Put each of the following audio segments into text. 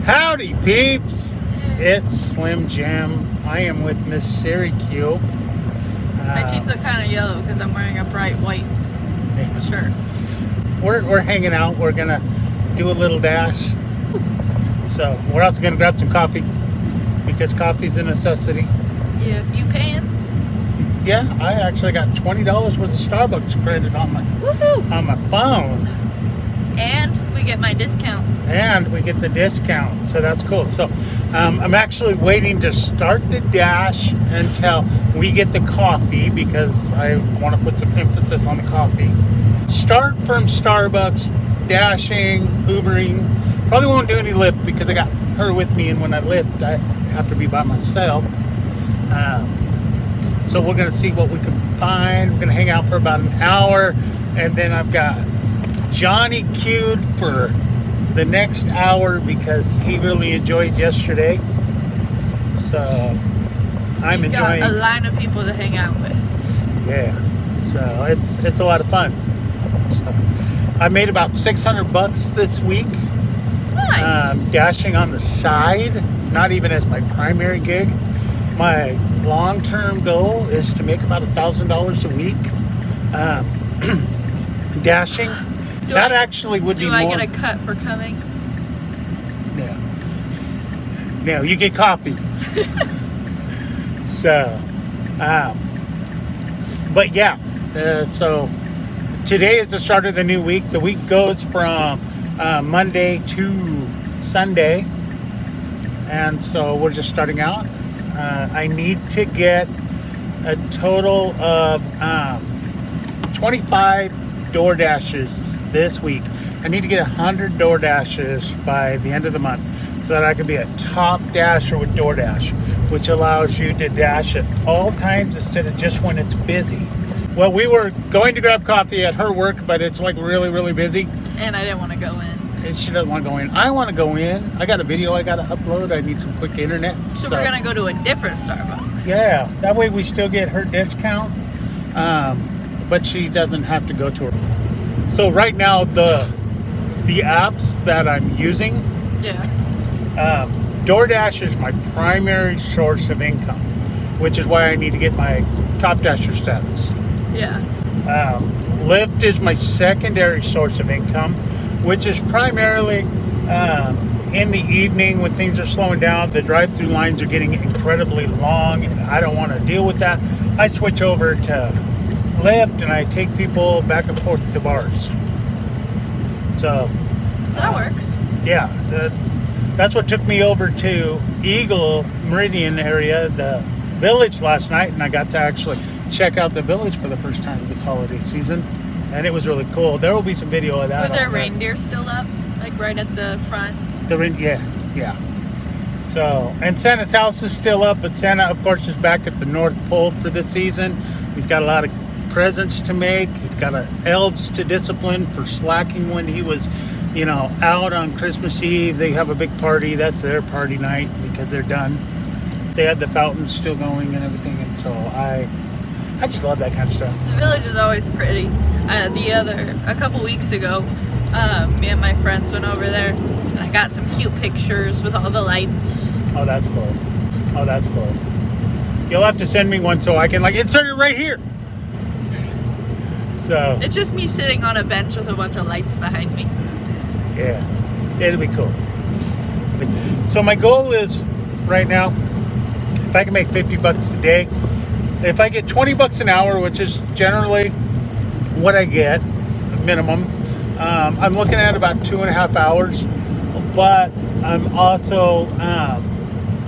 Howdy peeps, it's Slim Jim. I am with Miss Sere-q. My teeth look kind of yellow because I'm wearing a bright white shirt. We're hanging out. We're gonna do a little dash. So we're also gonna grab some coffee because coffee's a necessity. Yeah, you paying? Yeah, I actually got $20 worth of Starbucks credit on my phone. And we get my discount. And we get the discount, so that's cool. So I'm actually waiting to start the dash until we get the coffee because I want to put some emphasis on the coffee. Start from Starbucks, dashing, Ubering. Probably won't do any Lyft because I got her with me, and when I Lyft, I have to be by myself. So we're going to see what we can find. We're going to hang out for about an hour, and then I've got Johnny queued for the next hour because he really enjoyed yesterday. So I'm enjoying. He's got a line of people to hang out with. Yeah, so it's a lot of fun. So I made about 600 bucks this week. Nice. Dashing on the side, not even as my primary gig. My long-term goal is to make about $1,000 a week. Dashing. That actually would be more. Do I get a cut for coming? No. No, you get coffee. So, but yeah, so today is the start of the new week. The week goes from Monday to Sunday. And so we're just starting out. I need to get a total of 25 door dashes this week. I need to get 100 door dashes by the end of the month so that I can be a top dasher with DoorDash, which allows you to dash at all times instead of just when it's busy. Well, we were going to grab coffee at her work, but it's like really, really busy. And I didn't want to go in. And she doesn't want to go in. I want to go in. I got a video I got to upload. I need some quick internet. So we're going to go to a different Starbucks. Yeah, that way we still get her discount, but she doesn't have to go to her. So right now, the apps that I'm using, DoorDash is my primary source of income, which is why I need to get my top dasher status. Yeah. Lyft is my secondary source of income, which is primarily in the evening when things are slowing down. The drive-through lines are getting incredibly long, and I don't want to deal with that. I switch over to Lyft, and I take people back and forth to bars. So that works. Yeah, that's what took me over to Eagle Meridian area, the village last night, and I got to actually check out the village for the first time this holiday season, and it was really cool. There will be some video of that. Were there reindeer still up, like right at the front? Yeah. So, and Santa's house is still up, but Santa, of course, is back at the North Pole for this season. He's got a lot of presents to make. He's got elves to discipline for slacking when he was, out on Christmas Eve. They have a big party. That's their party night because they're done. They had the fountains still going and everything, and so I just love that kind of stuff. The village is always pretty. A couple weeks ago, me and my friends went over there, and I got some cute pictures with all the lights. Oh, that's cool. You'll have to send me one so I can insert it right here. So it's just me sitting on a bench with a bunch of lights behind me. Yeah, it'll be cool. So my goal is right now, if I can make 50 bucks a day, if I get 20 bucks an hour, which is generally what I get, minimum, I'm looking at about 2.5 hours, but I'm also,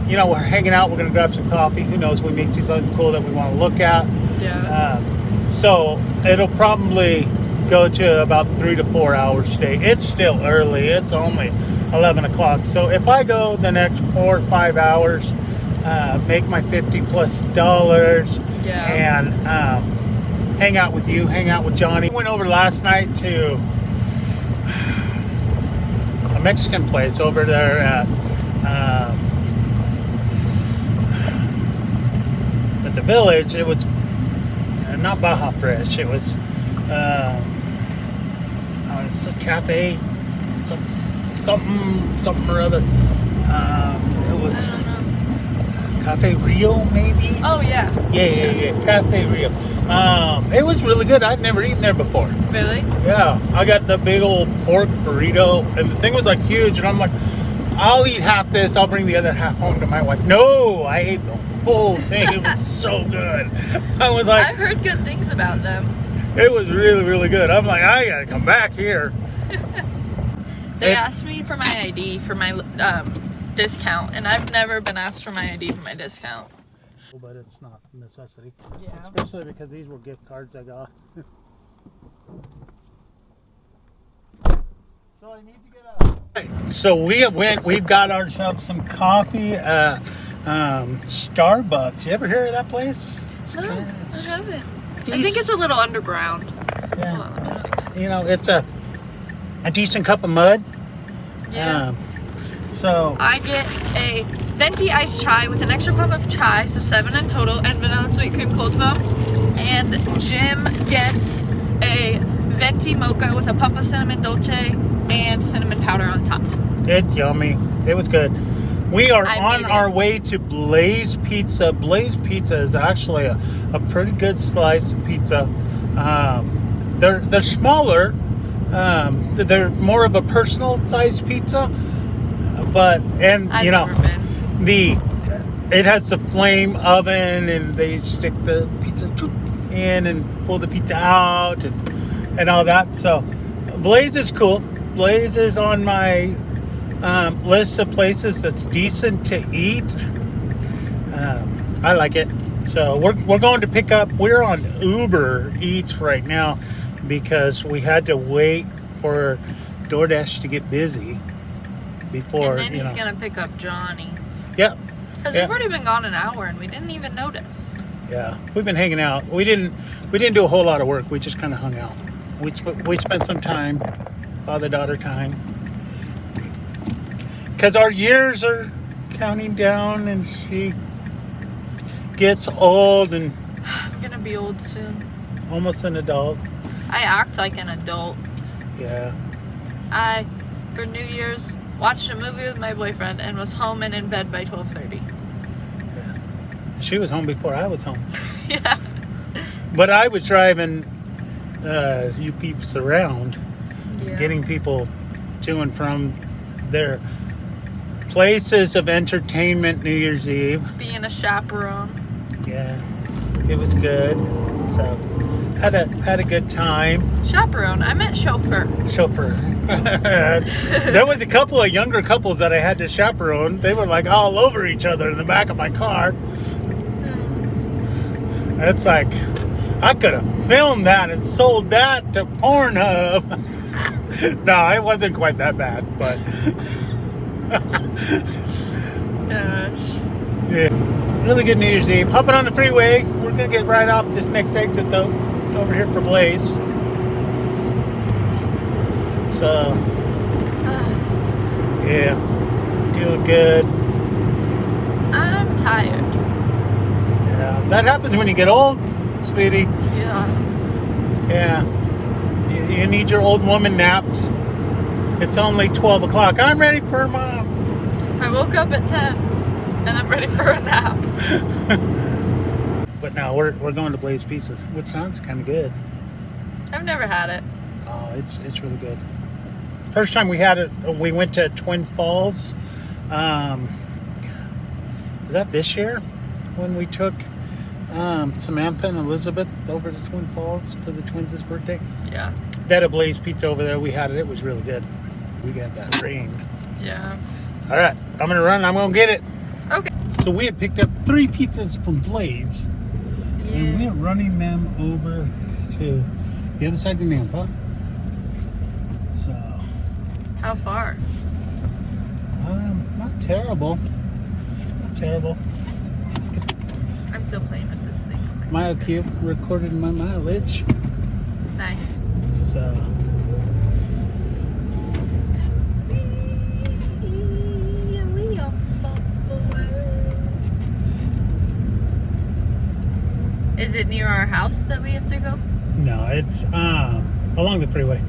we're hanging out, we're going to grab some coffee, who knows, we may see something cool that we want to look at. Yeah. So it'll probably go to about 3 to 4 hours today. It's still early. It's only 11 o'clock. So if I go the next 4 or 5 hours, make my $50+ and hang out with you, hang out with Johnny. Went over last night to a Mexican place over there at the village. It was not Baja Fresh. It was It's a cafe, something or other. It was Cafe Rio, maybe. Oh yeah. Yeah. Cafe Rio. It was really good. I'd never eaten there before. Really? Yeah, I got the big old pork burrito, and the thing was like huge, and I'm like, I'll eat half this, I'll bring the other half home to my wife. No, I ate the whole thing. It was so good. I was like, I've heard good things about them. it was really, really good. I'm like, I gotta come back here. They asked me for my ID for my discount, and I've never been asked for my ID for my discount. But it's not a necessity. Yeah. Especially because these were gift cards I got. So I need to get a... So we've got ourselves some coffee. Starbucks. You ever hear of that place? No, I haven't. I think it's a little underground. Yeah. Hold on, let me fix this. You know, it's a decent cup of mud. Yeah. So I get a venti iced chai with an extra pump of chai, so 7 in total, and vanilla sweet cream cold foam. And Jim gets a venti mocha with a pump of cinnamon dolce and cinnamon powder on top. it's yummy. It was good. We are I on made our it. way to Blaze Pizza. Blaze Pizza is actually a pretty good slice of pizza. They're smaller. They're more of a personal size pizza. But I've you know, never been. it has the flame oven, and they stick the pizza in and pull the pizza out and all that. So Blaze is cool. Blaze is on my list of places that's decent to eat. I like it. So we're going to pick up. We're on Uber Eats right now because we had to wait for DoorDash to get busy before. And then he's gonna pick up Johnny. Yep. Because Yeah. we've already been gone an hour and we didn't even notice. Yeah, we've been hanging out. We didn't do a whole lot of work. We just kind of hung out. We spent some time, father-daughter time, because our years are counting down, and she gets old and I'm gonna be old soon. almost an adult. I act like an adult. Yeah, I, for New Year's, watched a movie with my boyfriend and was home and in bed by 12:30. she was home before I was home, Yeah. but I was driving you peeps around, Yeah. getting people to and from their places of entertainment New Year's Eve. Being a chaperone. Yeah, it was good. So had a good time. Chaperone? I meant chauffeur. Chauffeur. There was a couple of younger couples that I had to chaperone. They were like all over each other in the back of my car. It's like I could have filmed that and sold that to Pornhub. No, it wasn't quite that bad, but Gosh. yeah. Really good New Year's Eve. Hopping on the freeway. We're gonna get right off this next exit though. Over here for Blaze. So yeah. Doing good. I'm tired. Yeah. That happens when you get old, sweetie. Yeah. Yeah. You need your old woman naps. It's only 12 o'clock. I'm ready for mom. I woke up at 10 and I'm ready for a nap. But now we're going to Blaze Pizzas, which sounds kind of good. I've never had it. Oh, it's really good. First time we had it, we went to Twin Falls. Was that this year when we took Samantha and Elizabeth over to Twin Falls for the twins' birthday? Yeah. They had a Blaze Pizza over there. We had it. It was really good. We got that ring. Yeah. All right, I'm gonna run. I'm gonna get it. Okay. So we had picked up 3 pizzas from Blaze, and we are running them over to the other side of Nampa. So, How far? not terrible. Not terrible. I'm still playing with this thing. MileCube recorded my mileage. Nice. So, Is it near our house that we have to go? no, it's along the freeway.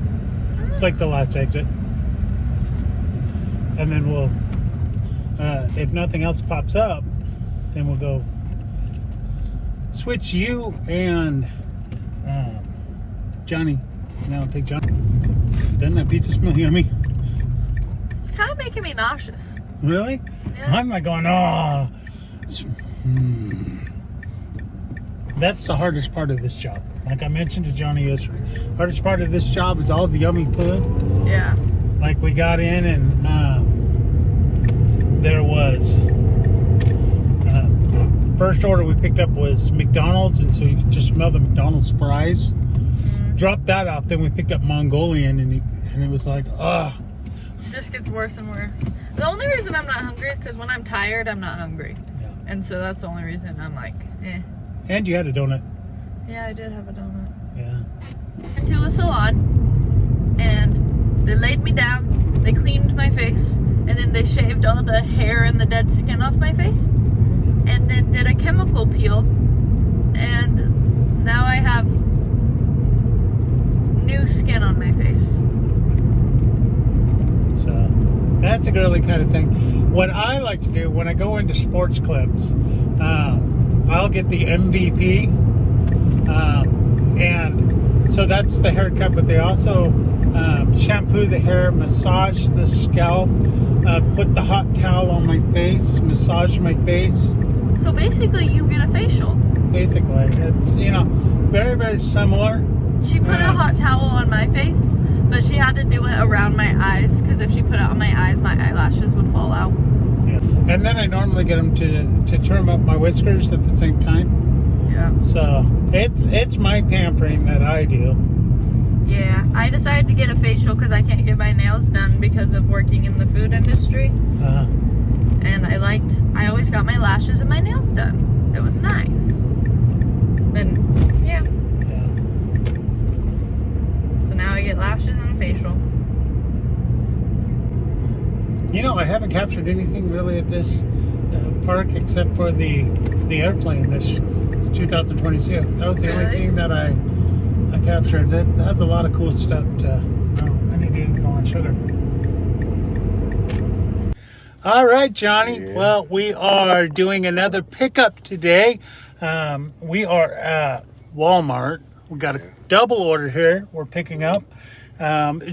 It's like the last exit. And then we'll, if nothing else pops up, then we'll go switch you and Johnny. Now I'll take Johnny. Doesn't that pizza smell yummy? It's kind of making me nauseous. Really? Yeah. I'm not going, oh. That's the hardest part of this job. Like I mentioned to Johnny yesterday, hardest part of this job is all the yummy food. Yeah. Like we got in and there was first order we picked up was McDonald's, and so you could just smell the McDonald's fries. Dropped that out, then we picked up Mongolian, and it was like, ugh. It just gets worse and worse. The only reason I'm not hungry is because when I'm tired, I'm not hungry. Yeah. And so that's the only reason I'm like, eh. And you had a donut. Yeah, I did have a donut. Yeah. Into a salon, and they laid me down, they cleaned my face, and then they shaved all the hair and the dead skin off my face, and then did a chemical peel, and now I have new skin on my face. So that's a girly kind of thing. What I like to do when I go into sports clips, I'll get the MVP, and so that's the haircut, but they also shampoo the hair, massage the scalp, put the hot towel on my face, massage my face. So basically you get a facial. Basically, it's, very, very similar. She put a hot towel on my face, but she had to do it around my eyes, because if she put it on my eyes, my eyelashes would fall out. Yeah. And then I normally get them to trim up my whiskers at the same time. Yeah. So it's my pampering that I do. Yeah, I decided to get a facial because I can't get my nails done because of working in the food industry. And I always got my lashes and my nails done. It was nice. And yeah. So now I get lashes and a facial. I haven't captured anything really at this park except for the airplane this 2022. That was the only thing that I captured. That's a lot of cool stuff to, I need to go on sugar. All right, Johnny. Yeah. Well, we are doing another pickup today. We are at Walmart. We got a double order here we're picking up.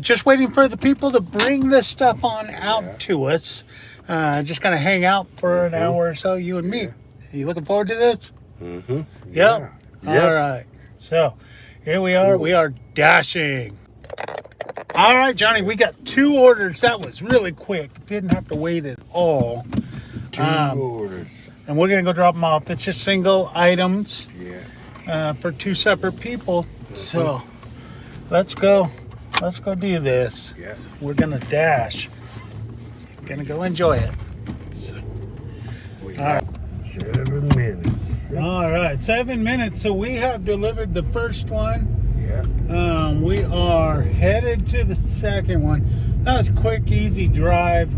Just waiting for the people to bring this stuff on out to us. Just gonna hang out for an hour or so, you and me. Are you looking forward to this? Mm-hmm. Yep. All right. So here we are. We are dashing. All right, Johnny, we got 2 orders. That was really quick. Didn't have to wait at all. 2 orders. And we're going to go drop them off. It's just single items for 2 separate people. So let's go. Let's go do this. Yeah. We're going to dash. Going to go enjoy it. So, we got 7 minutes. All right, 7 minutes. So we have delivered the first one. Yeah. We are headed to the second one. That was a quick, easy drive,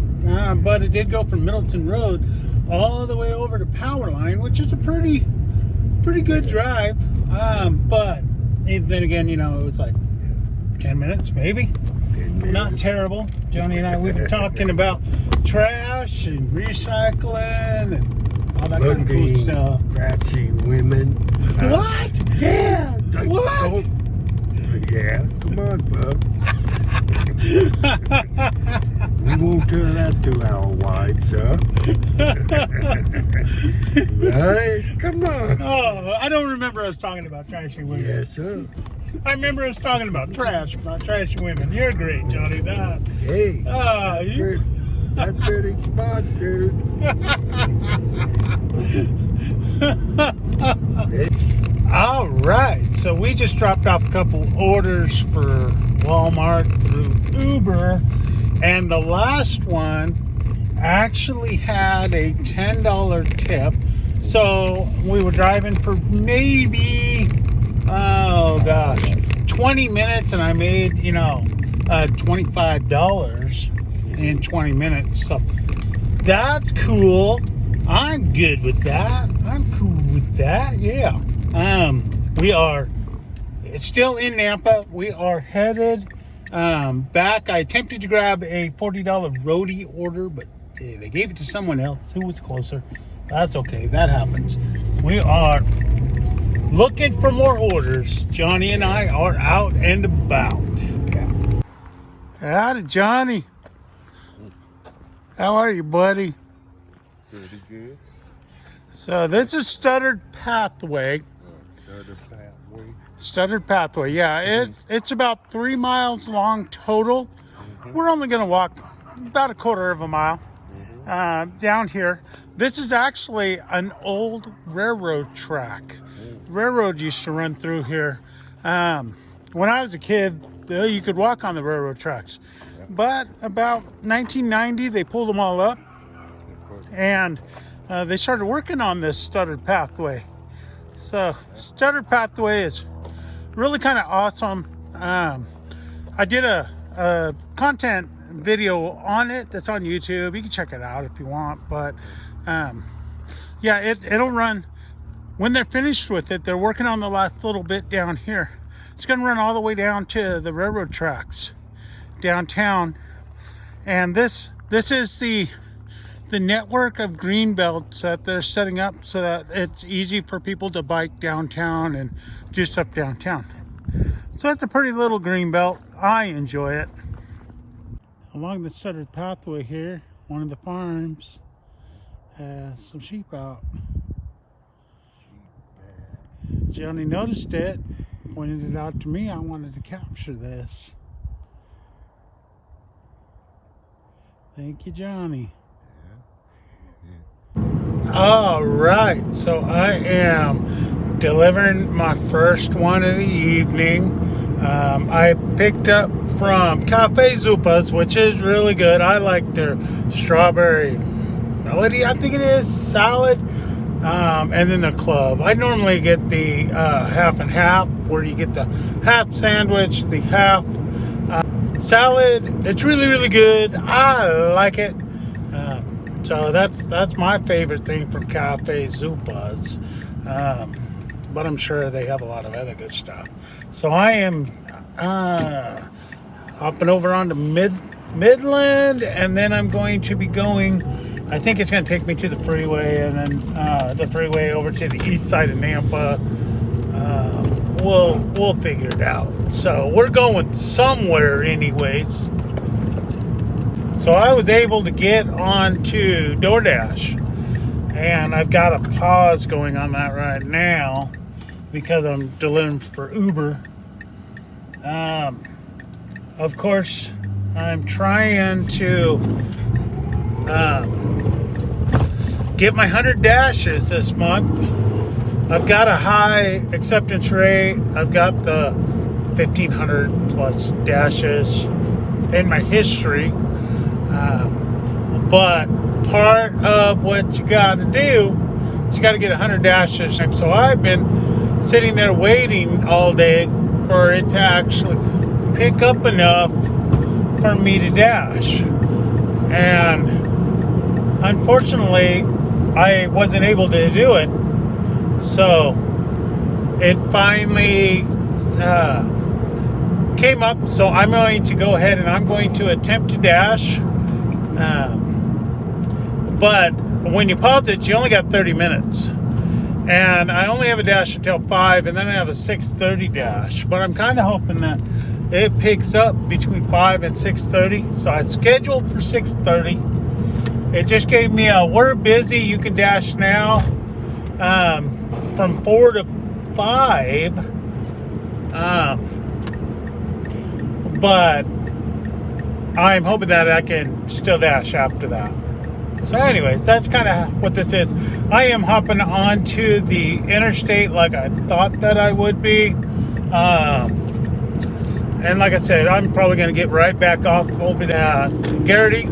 but it did go from Middleton Road all the way over to Powerline, which is a pretty good drive. But then again, it was like 10 minutes, maybe. 10 minutes. Not terrible. Johnny and I, we've been talking about trash and recycling and all that kind of cool stuff. Ratchy women. What? Yeah. What? Yeah, come on, bub. We won't tell that to our wives, huh? Right? Come on. Oh, I don't remember us talking about trashy women. Yes, sir. I remember us talking about trashy women. You're great, Johnny. Hey. That's pretty smart, dude. All right, so we just dropped off a couple orders for Walmart through Uber, and the last one actually had a $10 tip. So we were driving for maybe, 20 minutes, and I made, $25 in 20 minutes. So that's cool. I'm good with that. I'm cool with that. Yeah. It's still in Nampa. We are headed back. I attempted to grab a $40 roadie order, but they gave it to someone else who was closer. That's okay. That happens. We are looking for more orders. Johnny and I are out and about. Yeah. Howdy, Johnny. How are you, buddy? Pretty good. So this is Studdard Pathway. Studdard Pathway. Studdard Pathway, yeah. It's about 3 miles long total. We're only going to walk about a quarter of a mile down here. This is actually an old railroad track. Railroad used to run through here. When I was a kid, you could walk on the railroad tracks. But about 1990, they pulled them all up. And they started working on this Studdard Pathway. So Studdard Pathway is really kind of awesome. I did a content video on it that's on YouTube. You can check it out if you want. But yeah, it'll run. When they're finished with it, they're working on the last little bit down here. It's going to run all the way down to the railroad tracks downtown. And this is the network of green belts that they're setting up so that it's easy for people to bike downtown and do stuff downtown. So it's a pretty little green belt. I enjoy it. Along the Studdard Pathway here, one of the farms has some sheep out. Johnny noticed it, pointed it out to me. I wanted to capture this. Thank you, Johnny. All right, so I am delivering my first one of the evening. I picked up from Cafe Zupas, which is really good. I like their strawberry melody, I think it is, salad, and then the club. I normally get the half and half, where you get the half sandwich, the half salad. It's really, really good. I like it. So that's my favorite thing from Cafe Zupas. But I'm sure they have a lot of other good stuff. So I am hopping over onto Midland, and then I'm going to be going, I think it's going to take me to the freeway, and then the freeway over to the east side of Nampa. We'll figure it out. So we're going somewhere anyways. So I was able to get onto DoorDash, and I've got a pause going on that right now because I'm delivering for Uber. Of course, I'm trying to get my 100 dashes this month. I've got a high acceptance rate. I've got the 1,500 plus dashes in my history. But part of what you got to do is you got to get 100 dashes. And so I've been sitting there waiting all day for it to actually pick up enough for me to dash. And unfortunately, I wasn't able to do it. So it finally came up. So I'm going to go ahead and I'm going to attempt to dash. But when you pause it, you only got 30 minutes. And I only have a dash until 5, and then I have a 6:30 dash. But I'm kind of hoping that it picks up between 5 and 6:30. So I scheduled for 6:30. It just gave me a "we're busy, you can dash now" from 4 to 5. But I'm hoping that I can still dash after that. So anyways, that's kind of what this is. I am hopping onto the interstate like I thought that I would be. And like I said, I'm probably going to get right back off over the Garrity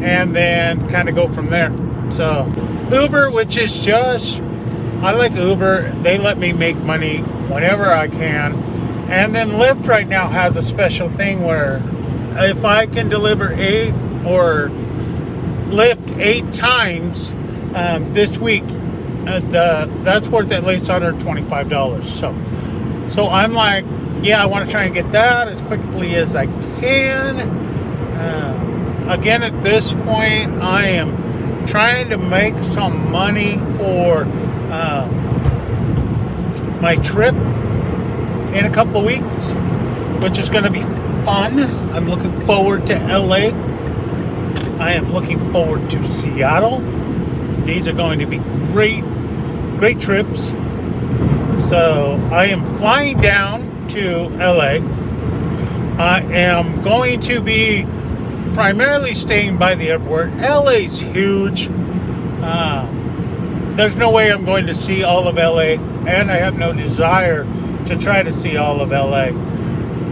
and then kind of go from there. So Uber, which is just, I like Uber. They let me make money whenever I can. And then Lyft right now has a special thing where if I can deliver 8 or Lyft 8 times this week, that's worth at least $125. So I'm like, yeah, I want to try and get that as quickly as I can. Again, at this point, I am trying to make some money for my trip in a couple of weeks, which is going to be fun. I'm looking forward to LA. I am looking forward to Seattle. These are going to be great trips. So I am flying down to LA. I am going to be primarily staying by the airport. LA's huge. There's no way I'm going to see all of LA, and I have no desire to try to see all of LA.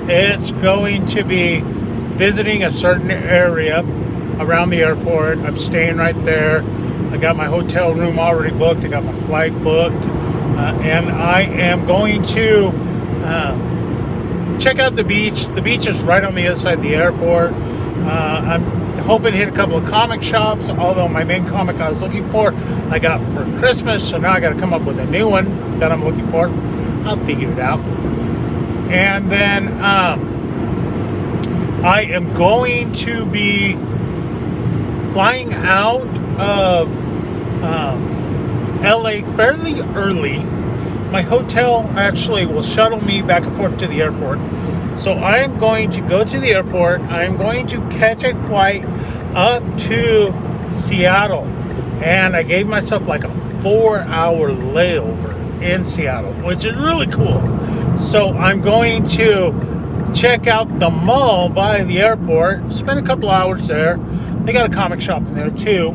It's going to be visiting a certain area around the airport. I'm staying right there. I got my hotel room already booked. I got my flight booked. And I am going to check out the beach. The beach is right on the other side of the airport. I'm hoping to hit a couple of comic shops, although my main comic I was looking for, I got for Christmas, so now I got to come up with a new one that I'm looking for. I'll figure it out. And then I am going to be flying out of LA fairly early. My hotel actually will shuttle me back and forth to the airport. So I am going to go to the airport. I am going to catch a flight up to Seattle. And I gave myself like a 4-hour layover in Seattle, which is really cool. So I'm going to check out the mall by the airport, spend a couple hours there. They got a comic shop in there too.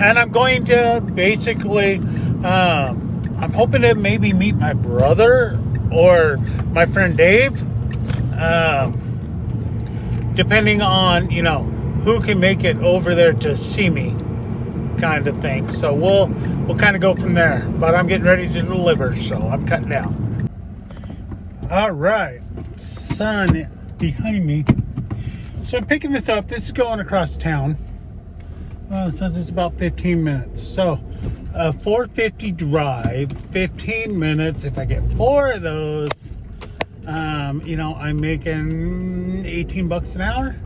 And I'm going to basically, I'm hoping to maybe meet my brother or my friend Dave, depending on, you know, who can make it over there to see me, kind of thing. So we'll kind of go from there. But I'm getting ready to deliver, so I'm cutting out. All right, sun behind me. So I'm picking this up. This is going across town. It says it's about 15 minutes. So a 450 drive, 15 minutes. If I get 4 of those, you know, I'm making 18 bucks an hour.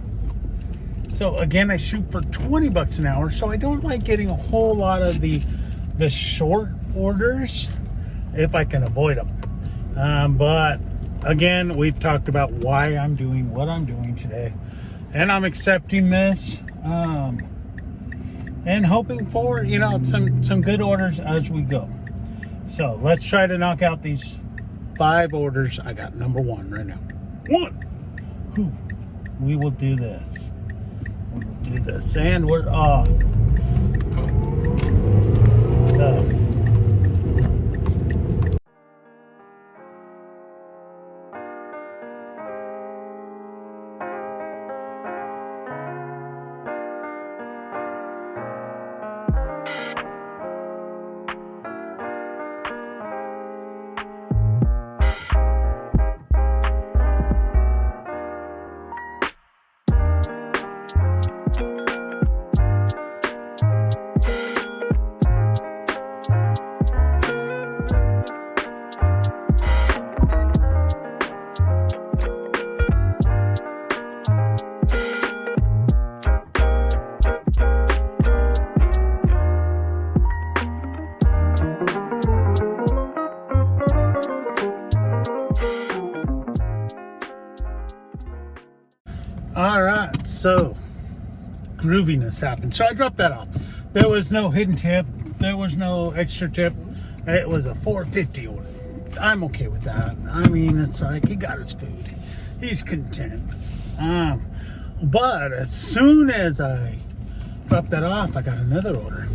So again, I shoot for 20 bucks an hour. So I don't like getting a whole lot of the short orders if I can avoid them. But again, we've talked about why I'm doing what I'm doing today, and I'm accepting this. And hoping for, you know, some good orders as we go. So let's try to knock out these 5 orders. I got number 1 right now. 1. We will do this. We will do this. And we're off. So. All right, so grooviness happened. So I dropped that off. There was no hidden tip. There was no extra tip. It was a $4.50 order. I'm okay with that. I mean, it's like he got his food. He's content. But as soon as I dropped that off, I got another order.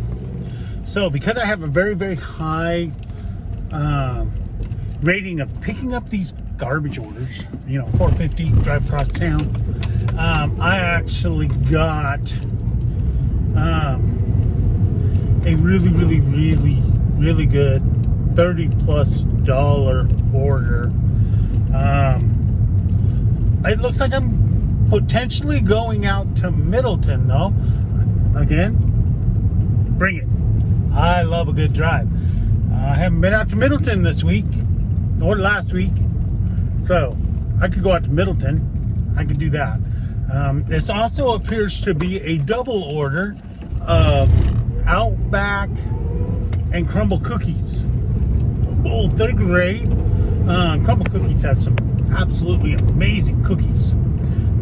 So because I have a very, very high rating of picking up these garbage orders, you know, $4.50 drive across town, I actually got a really, really, really, really good $30+ order. It looks like I'm potentially going out to Middleton, though. Again, bring it. I love a good drive. I haven't been out to Middleton this week or last week. So I could go out to Middleton. I could do that. This also appears to be a double order of Outback and Crumble cookies. Both, they're great. Crumble cookies has some absolutely amazing cookies.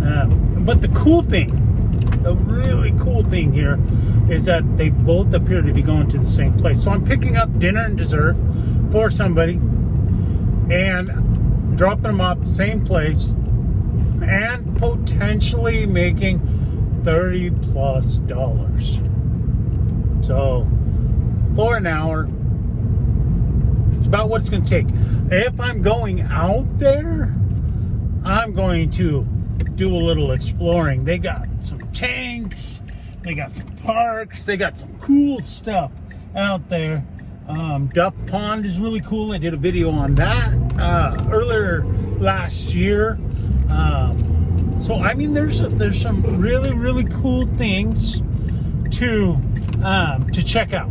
But the cool thing, the really cool thing here is that they both appear to be going to the same place. So I'm picking up dinner and dessert for somebody and dropping them off the same place and potentially making $30+ So for an hour, it's about what it's going to take. If I'm going out there, I'm going to do a little exploring. They got some tanks, they got some parks, they got some cool stuff out there. Duck Pond is really cool. I did a video on that earlier last year. So I mean, there's some really cool things to check out.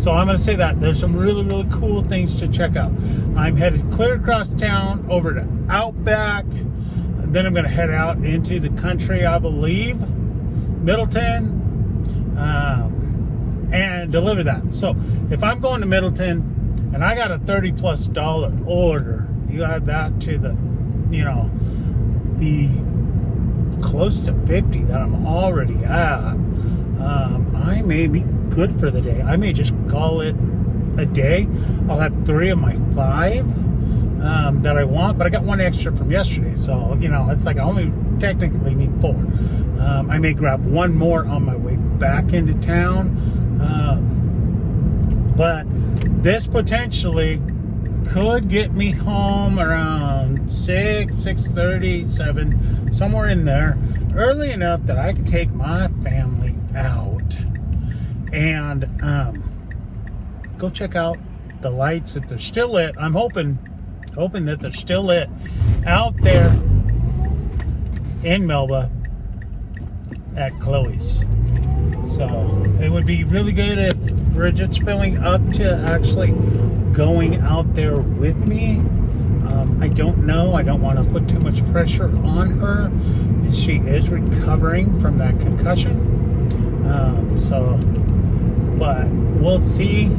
So I'm going to say that there's some really cool things to check out. I'm headed clear across town over to Outback. Then I'm going to head out into the country, I believe, Middleton, and deliver that. So if I'm going to Middleton and I got a $30+ order, you add that to the close to 50 that I'm already at, I may be good for the day. I may just call it a day. I'll have 3 of my 5 that I want, but I got 1 extra from yesterday, so it's like I only technically need 4. I may grab 1 more on my way back into town, but this potentially could get me home around 6:30, 7, somewhere in there, early enough that I can take my family out and go check out the lights if they're still lit. I'm hoping that they're still lit out there in Melba at Chloe's. So it would be really good if Bridget's filling up to actually going out there with me. I don't know. I don't want to put too much pressure on her. She is recovering from that concussion. But we'll see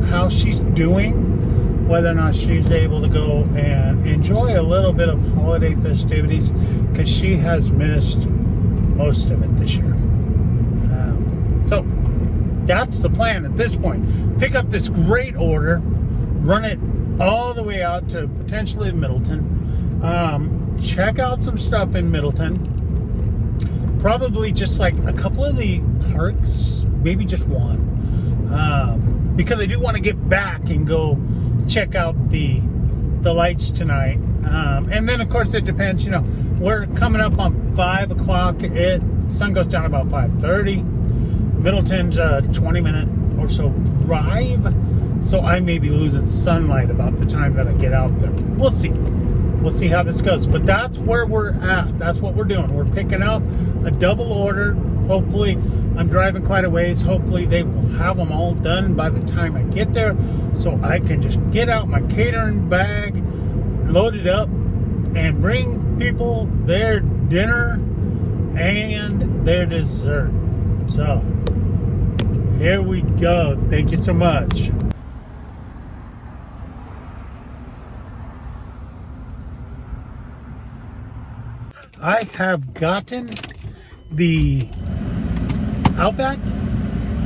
how she's doing, whether or not she's able to go and enjoy a little bit of holiday festivities, because she has missed most of it this year. So that's the plan at this point. Pick up this great order, run it all the way out to potentially Middleton, check out some stuff in Middleton, probably just like a couple of the parks, maybe just one, because I do want to get back and go check out the lights tonight. And then of course it depends, we're coming up on 5 o'clock. The sun goes down about 5:30. Middleton's a 20-minute or so drive, so I may be losing sunlight about the time that I get out there. We'll see how this goes, but that's where we're at. That's what we're doing. We're picking up a double order. Hopefully, I'm driving quite a ways. Hopefully they will have them all done by the time I get there, so I can just get out my catering bag, load it up, and bring people their dinner and their dessert. So here we go. Thank you so much. I have gotten the Outback.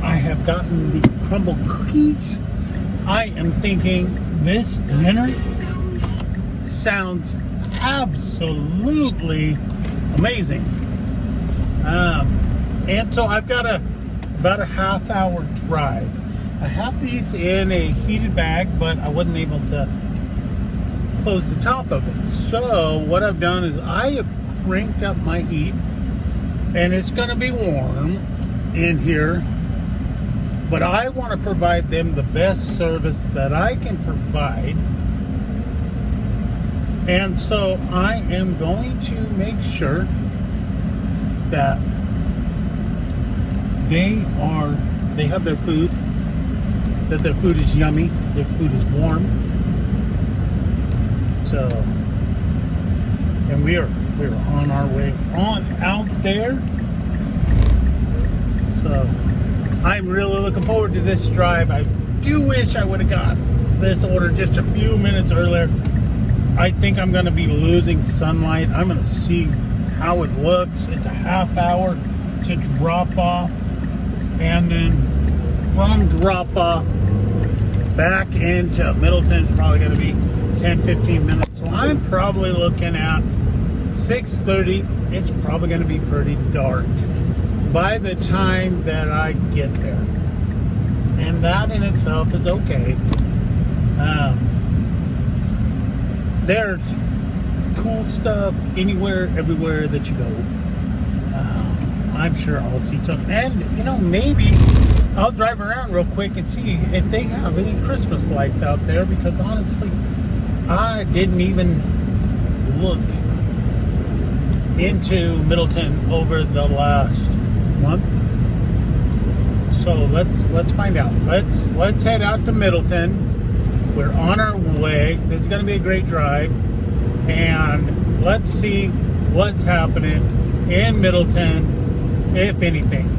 I have gotten the crumble cookies. I am thinking this dinner sounds absolutely amazing. And so I've got about a half-hour drive. I have these in a heated bag, but I wasn't able to close the top of it. So what I've done is I have cranked up my heat, and it's going to be warm in here, but I want to provide them the best service that I can provide. And so I am going to make sure that they have their food, that their food is yummy, their food is warm, So, and we're on our way on out there. So I'm really looking forward to this drive. I do wish I would have got this order just a few minutes earlier. I think I'm going to be losing sunlight. I'm going to see how it looks. It's a half hour to drop off, and then from drop off back into Middleton is probably going to be 10-15 minutes. So I'm probably looking at 6:30. It's probably going to be pretty dark by the time that I get there, and that in itself is okay. There's cool stuff anywhere, everywhere that you go. I'm sure I'll see something, and you know, maybe I'll drive around real quick and see if they have any Christmas lights out there, because honestly, I didn't even look into Middleton over the last month. So let's find out. Let's head out to Middleton. We're on our way. This is going to be a great drive, and let's see what's happening in Middleton, if anything.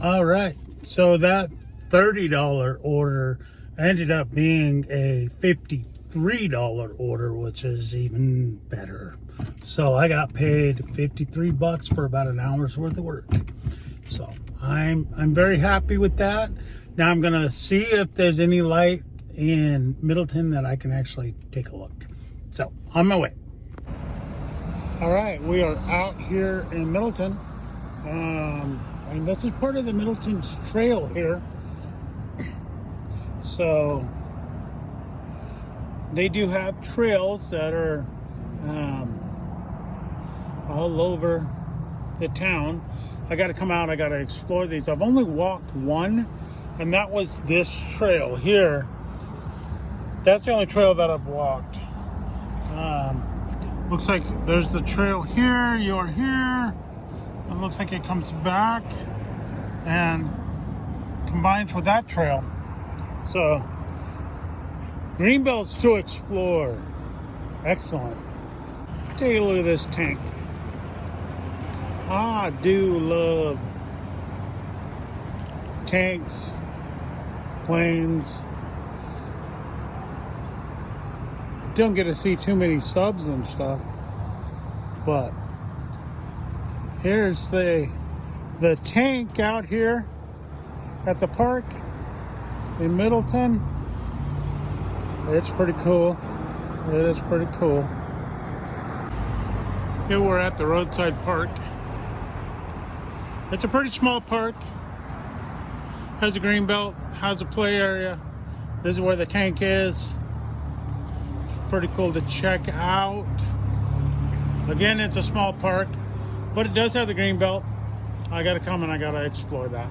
All right, so that $30 order ended up being a $53 order, which is even better. So I got paid $53 for about an hour's worth of work. So I'm very happy with that. Now I'm gonna see if there's any light in Middleton that I can actually take a look. So on my way. All right, we are out here in Middleton. And this is part of the Middleton Trail here. So they do have trails that are all over the town. I got to come out, I got to explore these. I've only walked one, and that was this trail here. That's the only trail that I've walked. Looks like there's the trail here, you're here. It looks like it comes back and combines with that trail. So, greenbelts to explore. Excellent. Take a look at this tank. I do love tanks, planes. Don't get to see too many subs and stuff, but here's the tank out here at the park in Middleton. It's pretty cool. It is pretty cool. Here we're at the Roadside Park. It's a pretty small park. Has a green belt, has a play area. This is where the tank is. It's pretty cool to check out. Again, it's a small park, but it does have the green belt. I gotta come and I gotta explore that.